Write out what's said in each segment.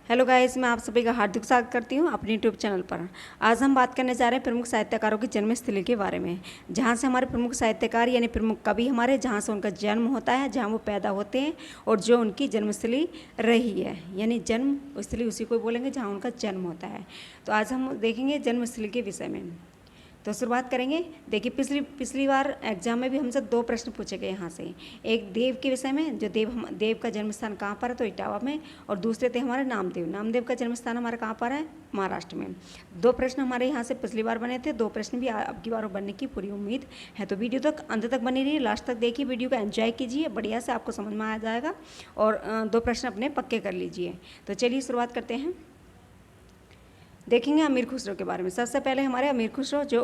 Hello guys, मैं आप सभी का हार्दिक स्वागत करती हूँ अपने यूट्यूब चैनल पर। आज हम बात करने जा रहे हैं प्रमुख साहित्यकारों की जन्मस्थली के बारे में, जहाँ से हमारे प्रमुख साहित्यकार यानी प्रमुख कवि हमारे जहाँ से उनका जन्म होता है, जहाँ वो पैदा होते हैं और जो उनकी जन्मस्थली रही है, यानी जन्मस्थली उसी को बोलेंगे जहाँ उनका जन्म होता है। तो आज हम देखेंगे जन्मस्थली के विषय में। तो शुरुआत करेंगे। देखिए, पिछली बार एग्जाम में भी हमसे 2 प्रश्न पूछे गए यहाँ से। एक देव के विषय में, जो देव का जन्म स्थान कहाँ पर है, तो इटावा में। और दूसरे थे हमारे नामदेव का जन्म स्थान हमारा कहाँ पर है, महाराष्ट्र में। 2 प्रश्न हमारे यहाँ से पिछली बार बने थे, 2 प्रश्न भी अब की बार बनने की पूरी उम्मीद है। तो वीडियो तक अंत तक बनी रही, लास्ट तक देखिए, वीडियो को एंजॉय कीजिए, बढ़िया से आपको समझ में आ जाएगा और 2 प्रश्न अपने पक्के कर लीजिए। तो चलिए शुरुआत करते हैं। देखेंगे अमीर खुसरो के बारे में। सबसे पहले हमारे अमीर खुसरो जो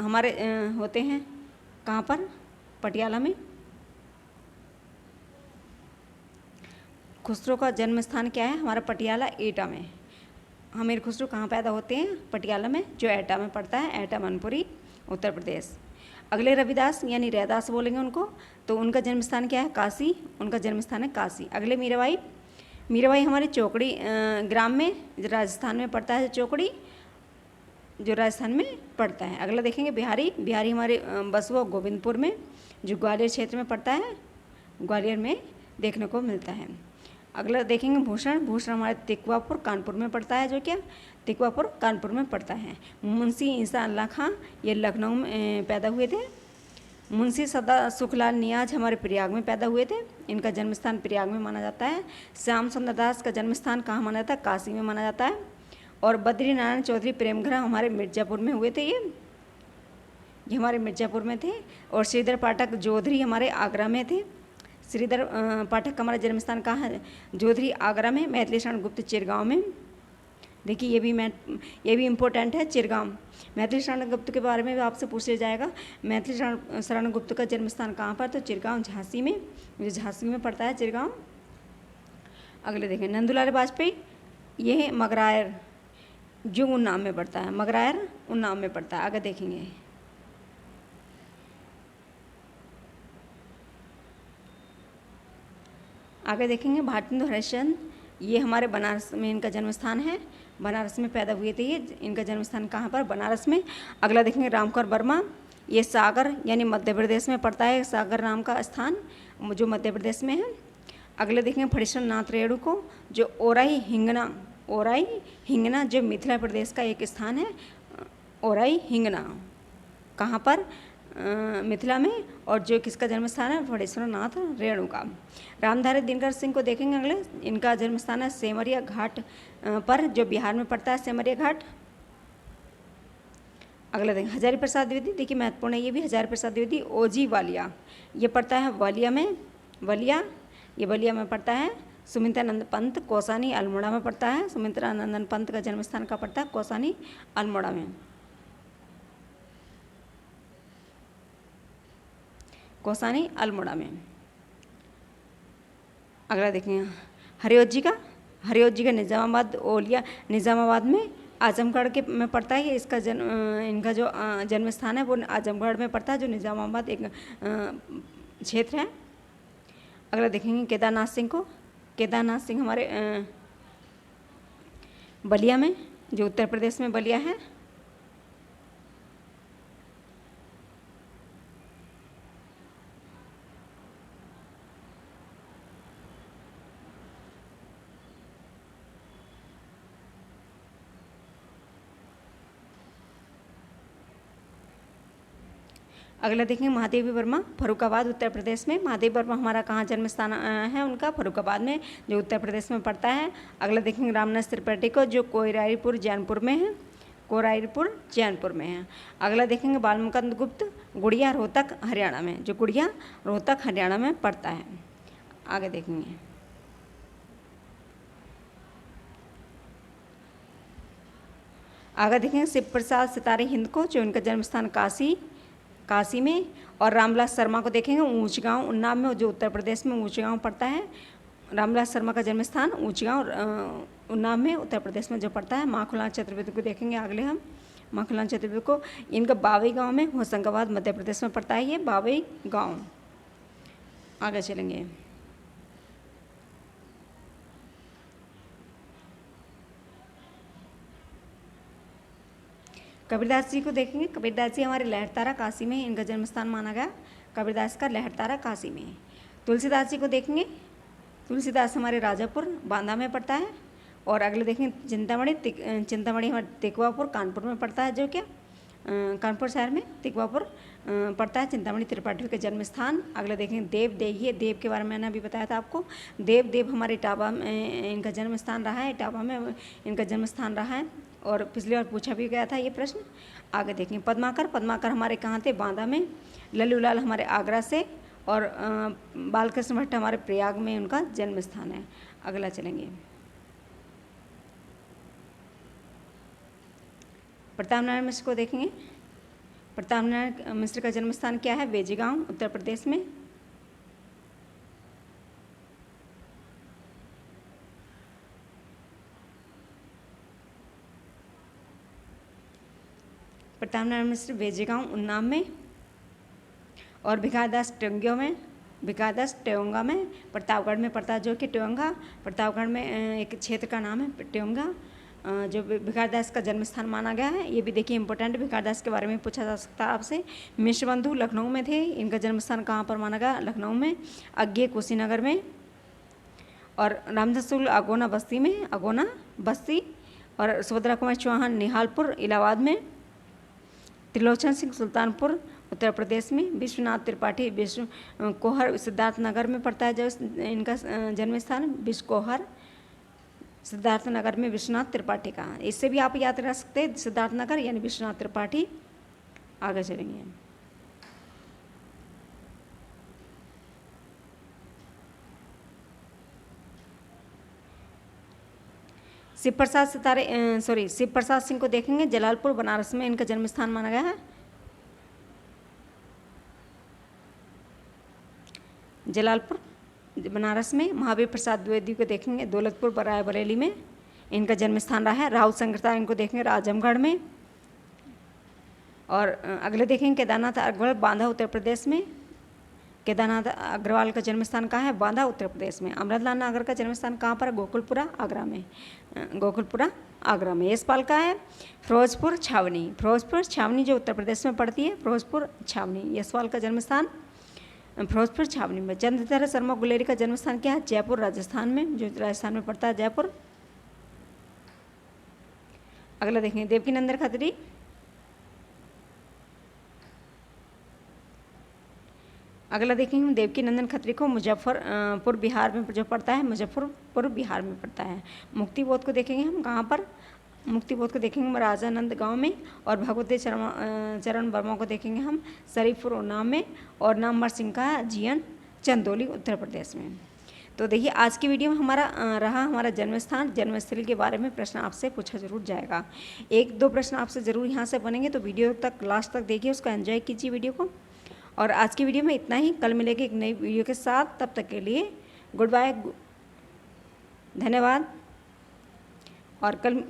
हमारे होते हैं कहाँ पर, पटियाला में। खुसरो का जन्म स्थान क्या है, हमारा पटियाला एटा में। अमीर खुसरो कहाँ पैदा होते हैं, पटियाला में, जो एटा में पड़ता है, एटा मनपुरी, उत्तर प्रदेश। अगले रविदास यानी रैदास बोलेंगे उनको, तो उनका जन्म स्थान क्या है, काशी, उनका जन्म स्थान है काशी। अगले मीराबाई हमारे चौकड़ी ग्राम में, राजस्थान में पड़ता है, चौकड़ी जो राजस्थान में पड़ता है। अगला देखेंगे बिहारी हमारे बसुआ गोविंदपुर में, जो ग्वालियर क्षेत्र में पड़ता है, ग्वालियर में देखने को मिलता है। अगला देखेंगे भूषण हमारे तिकवापुर कानपुर में पड़ता है, जो क्या तिकवापुर कानपुर में पड़ता है। मुंशी ईसा अल्लाह खां ये लखनऊ में पैदा हुए थे। मुंशी सदा सुखलाल नियाज हमारे प्रयाग में पैदा हुए थे, इनका जन्म स्थान प्रयाग में माना जाता है। श्याम सुंदर दास का जन्म स्थान कहाँ माना जाता है, काशी में माना जाता है। और बद्री नारायण चौधरी प्रेमघर हमारे मिर्ज़ापुर में हुए थे, ये हमारे मिर्ज़ापुर में थे। और श्रीधर पाठक जोधरी हमारे आगरा में थे। श्रीधर पाठक का हमारा जन्म स्थान कहाँ है, जोधरी आगरा में। मैथिली शरण गुप्त चिरगांव में। देखिए ये भी इम्पोर्टेंट है, चिरगांव। मैथिली शरण गुप्त के बारे में भी आपसे पूछ लिया जाएगा। मैथिली शरण गुप्त का जन्म स्थान कहाँ पर, तो चिरगांव झांसी में, जो झांसी में पड़ता है चिरगांव। अगले देखें नंदुलाल वाजपेयी, ये है मगरायर, जो उन्नाव में पड़ता है, मगरायर उन्नाव में पड़ता है। आगे देखेंगे भारतेंदु हरिश्चंद्र, ये हमारे बनारस में इनका जन्म स्थान है, बनारस में पैदा हुए थे ये, इनका जन्म स्थान कहाँ पर, बनारस में। अगला देखेंगे रामकर वर्मा, ये सागर यानी मध्य प्रदेश में पड़ता है, सागर नाम का स्थान जो मध्य प्रदेश में है। अगले देखेंगे फणीश्वर नाथ रेणु को, जो ओराई हिंगना जो मिथिला प्रदेश का एक स्थान है, ओराई हिंगना कहाँ पर, मिथिला में। और जो किसका जन्म स्थान है, फणीश्वर नाथ रेणु का। रामधारी दिनकर सिंह को देखेंगे अगले, इनका जन्म स्थान है सेमरिया घाट पर, जो बिहार में पड़ता है, सेमरिया घाट। अगला देखें हजारी प्रसाद द्विवेदी, देखिए महत्वपूर्ण है ये भी, हजारी प्रसाद द्विवेदी ओजी वालिया, ये पड़ता है वालिया में, ये वालिया में पड़ता है। सुमित्रानंद पंत कौसानी अल्मोड़ा में पड़ता है, सुमित्रानंदन पंत का जन्म स्थान का पड़ता है कौसानी अल्मोड़ा में, कौसानी अल्मोड़ा में। अगला देखें हरियोत जी का निज़ामाबाद में, आजमगढ़ के में पड़ता है। इसका इनका जो जन्म स्थान है वो आजमगढ़ में पड़ता है, जो निज़ामाबाद एक क्षेत्र है। अगला देखेंगे केदारनाथ सिंह हमारे बलिया में, जो उत्तर प्रदेश में बलिया है। अगला देखेंगे महादेवी वर्मा, फर्रुखाबाद उत्तर प्रदेश में। महादेवी वर्मा हमारा कहाँ जन्म स्थान है उनका, फर्रुखाबाद में, जो उत्तर प्रदेश में पड़ता है। अगला देखेंगे रामनाथ त्रिपाठी को, जो कोइराईपुर जैनपुर में है, अगला देखेंगे बालमुकुंद गुप्त, गुड़िया रोहतक हरियाणा में, जो गुड़िया रोहतक हरियाणा में पड़ता है। आगे देखेंगे शिव प्रसाद सितारे हिंद को, जो इनका जन्म स्थान काशी में। और रामविलास शर्मा को देखेंगे ऊंचगांव उन्नाव में, जो उत्तर प्रदेश में ऊंचगांव पड़ता है। रामविलास शर्मा का जन्म स्थान ऊंचगांव उन्नाव में, उत्तर प्रदेश में जो पड़ता है। माखनलाल चतुर्वेदी को देखेंगे अगले हम, माखनलाल चतुर्वेदी को, इनका बावई गांव में, होशंगाबाद मध्य प्रदेश में पड़ता है, ये बावई गांव। आगे चलेंगे कबीरदास जी को देखेंगे। कबीरदास जी हमारे लहरतारा काशी में इनका जन्म स्थान माना गया। कबीरदास का लहरतारा काशी में है। तुलसीदास जी को देखेंगे। तुलसीदास हमारे राजापुर बांदा में पड़ता है। और अगले देखेंगे चिंतामणि। चिंतामणि हमारे तिकवापुर कानपुर में पड़ता है, जो क्या कानपुर शहर में तिकवापुर पड़ता है चिंतामणि त्रिपाठी के जन्म स्थान। अगले देखेंगे देव। देखिए देव के बारे में मैंने अभी बताया था आपको। देव हमारे इटावा में इनका जन्म स्थान रहा है। इटावा में इनका जन्म स्थान रहा है और पिछली बार पूछा भी गया था ये प्रश्न। आगे देखेंगे पद्माकर हमारे कहाँ थे? बांदा में। लल्लूलाल हमारे आगरा से। और बालकृष्ण भट्ट हमारे प्रयाग में उनका जन्म स्थान है। अगला चलेंगे प्रताप नारायण मिश्र को देखेंगे। प्रताप नारायण मिश्र का जन्म स्थान क्या है? वेजीगांव उत्तर प्रदेश में। प्रताप नारायण मिश्र वेजीगांव उन्नाव में। और भिखारीदास टेंगियों में। भिखारीदास टेओंगा में प्रतापगढ़ में पड़ता है, जो कि टेओंगा प्रतापगढ़ में एक क्षेत्र का नाम है टेओंगा, जो भिखारीदास का जन्म स्थान माना गया है। ये भी देखिए इंपॉर्टेंट, भिखारीदास के बारे में पूछा जा सकता है आपसे। मिश्र बंधु लखनऊ में थे। इनका जन्म स्थान कहाँ पर माना गया? लखनऊ में। अज्ञे कुशीनगर में। और रामदास शुक्ल अगोना बस्ती में, अगोना बस्ती। और सुभद्रा कुमार चौहान निहालपुर इलाहाबाद में। त्रिलोचन सिंह सुल्तानपुर उत्तर प्रदेश में। विश्वनाथ त्रिपाठी विश्व कोहर सिद्धार्थनगर में पड़ता है, जो इनका जन्म स्थान विश्वकोहर सिद्धार्थनगर में विश्वनाथ त्रिपाठी का। इससे भी आप याद रख सकते हैं सिद्धार्थनगर यानी विश्वनाथ त्रिपाठी। आगे चलेंगे शिव प्रसाद सिंह को देखेंगे। जलालपुर बनारस में इनका जन्म स्थान माना गया है। जलालपुर बनारस में। महावीर प्रसाद द्विवेदी को देखेंगे। दौलतपुर रायबरेली में इनका जन्म स्थान रहा है। राहुल संगता इनको देखेंगे आजमगढ़ में। और अगले देखेंगे केदारनाथ अग्रवाल बांदा उत्तर प्रदेश में। केदारनाथ अग्रवाल का जन्म स्थान कहाँ है? बांदा उत्तर प्रदेश में। अमृतलाल नागर का जन्म स्थान कहाँ पर? गोकुलपुरा आगरा में। गोकुलपुरा आगरा में। यशपाल का है फिरोजपुर छावनी। फिरोजपुर छावनी जो उत्तर प्रदेश में पड़ती है, फिरोजपुर छावनी यशपाल का जन्म स्थान फिरोजपुर छावनी में। चंद्रधर शर्मा गुलेरी का जन्म स्थान क्या है? जयपुर राजस्थान में, जो राजस्थान में पड़ता है जयपुर। अगला देखेंगे देवकीनंदन खत्री। अगला देखेंगे देवकीनंदन खत्री को मुजफ्फरपुर बिहार में जो पड़ता है, मुजफ्फरपुर बिहार में पड़ता है। मुक्तिबोध को देखेंगे हम कहाँ पर? मुक्तिबोध को देखेंगे राजानंद गांव में। और भगवती चरण वर्मा को देखेंगे हम शरीफपुर उन्नाव में। और नामवर सिंह का जीएन चंदौली उत्तर प्रदेश में। तो देखिए आज की वीडियो में हमारा जन्मस्थान जन्मस्थली के बारे में प्रश्न आपसे पूछा जरूर जाएगा। 1-2 प्रश्न आपसे ज़रूर यहाँ से बनेंगे, तो वीडियो तक लास्ट तक देखिए, उसका एंजॉय कीजिए वीडियो को। और आज की वीडियो में इतना ही। कल मिलेंगे एक नई वीडियो के साथ, तब तक के लिए गुड बाय, धन्यवाद। और कल